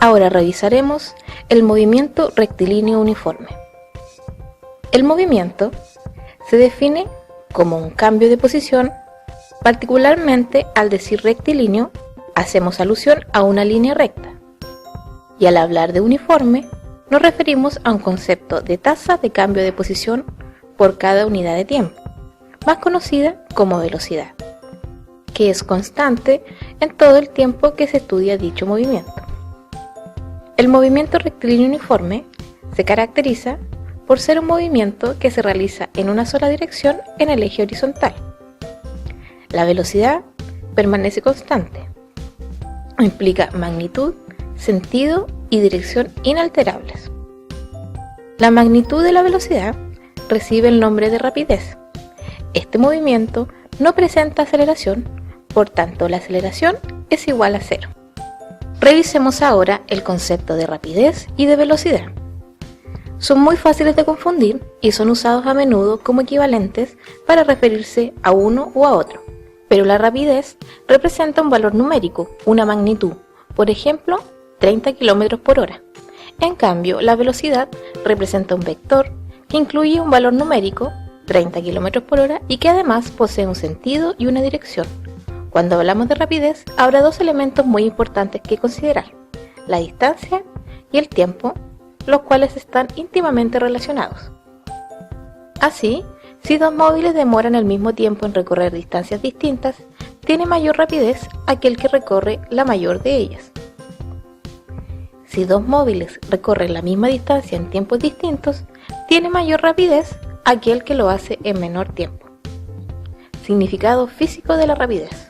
Ahora revisaremos el movimiento rectilíneo uniforme. El movimiento se define como un cambio de posición, particularmente al decir rectilíneo, hacemos alusión a una línea recta. Y al hablar de uniforme, nos referimos a un concepto de tasa de cambio de posición por cada unidad de tiempo, más conocida como velocidad, que es constante en todo el tiempo que se estudia dicho movimiento. El movimiento rectilíneo uniforme se caracteriza por ser un movimiento que se realiza en una sola dirección en el eje horizontal. La velocidad permanece constante. Implica magnitud, sentido y dirección inalterables. La magnitud de la velocidad recibe el nombre de rapidez. Este movimiento no presenta aceleración, por tanto la aceleración es igual a cero. Revisemos ahora el concepto de rapidez y de velocidad. Son muy fáciles de confundir y son usados a menudo como equivalentes para referirse a uno o a otro. Pero la rapidez representa un valor numérico, una magnitud, por ejemplo, 30 km por hora. En cambio, la velocidad representa un vector que incluye un valor numérico, 30 km por hora, y que además posee un sentido y una dirección. Cuando hablamos de rapidez, habrá dos elementos muy importantes que considerar: la distancia y el tiempo, los cuales están íntimamente relacionados. Así, si dos móviles demoran el mismo tiempo en recorrer distancias distintas, tiene mayor rapidez aquel que recorre la mayor de ellas. Si dos móviles recorren la misma distancia en tiempos distintos, tiene mayor rapidez aquel que lo hace en menor tiempo. Significado físico de la rapidez.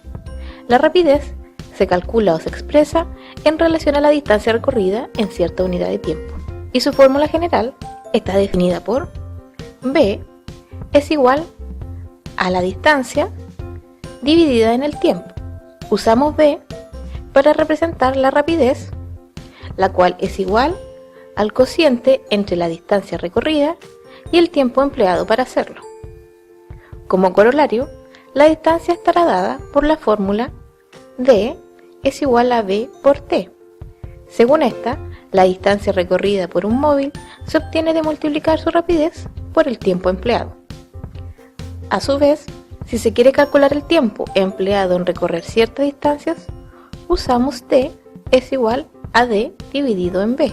La rapidez se calcula o se expresa en relación a la distancia recorrida en cierta unidad de tiempo, y su fórmula general está definida por v es igual a la distancia dividida en el tiempo. Usamos v para representar la rapidez, la cual es igual al cociente entre la distancia recorrida y el tiempo empleado para hacerlo. Como corolario, la distancia estará dada por la fórmula d es igual a v por t. Según esta, la distancia recorrida por un móvil se obtiene de multiplicar su rapidez por el tiempo empleado. A su vez, si se quiere calcular el tiempo empleado en recorrer ciertas distancias, usamos t es igual a d dividido en v.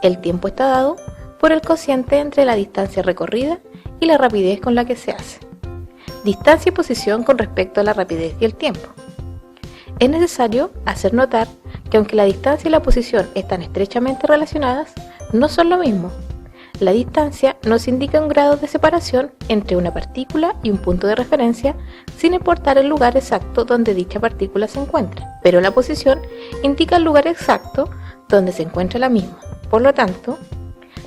El tiempo está dado por el cociente entre la distancia recorrida y la rapidez con la que se hace. Distancia y posición con respecto a la rapidez y el tiempo. Es necesario hacer notar que aunque la distancia y la posición están estrechamente relacionadas, no son lo mismo. La distancia nos indica un grado de separación entre una partícula y un punto de referencia, sin importar el lugar exacto donde dicha partícula se encuentra, pero la posición indica el lugar exacto donde se encuentra la misma. Por lo tanto,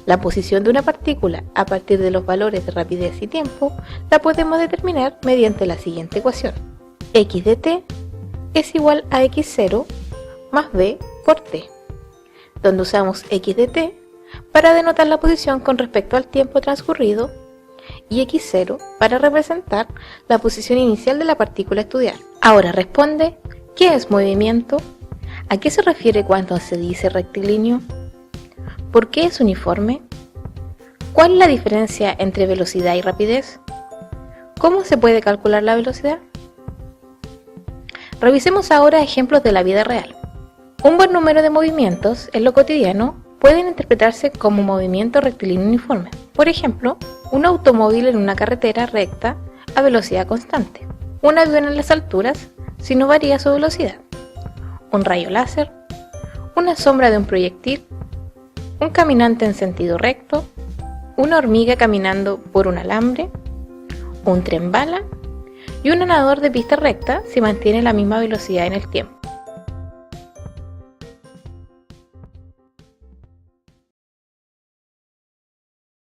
la posición de una partícula a partir de los valores de rapidez y tiempo la podemos determinar mediante la siguiente ecuación: x de t es igual a x0 más v por t, donde usamos x de t para denotar la posición con respecto al tiempo transcurrido y x0 para representar la posición inicial de la partícula a estudiar. Ahora responde, ¿qué es movimiento? ¿A qué se refiere cuando se dice rectilíneo? ¿Por qué es uniforme? ¿Cuál es la diferencia entre velocidad y rapidez? ¿Cómo se puede calcular la velocidad? Revisemos ahora ejemplos de la vida real. Un buen número de movimientos en lo cotidiano pueden interpretarse como movimiento rectilíneo uniforme. Por ejemplo, un automóvil en una carretera recta a velocidad constante, un avión en las alturas si no varía su velocidad, un rayo láser, una sombra de un proyectil, un caminante en sentido recto, una hormiga caminando por un alambre, un tren bala y un nadador de pista recta si mantiene la misma velocidad en el tiempo.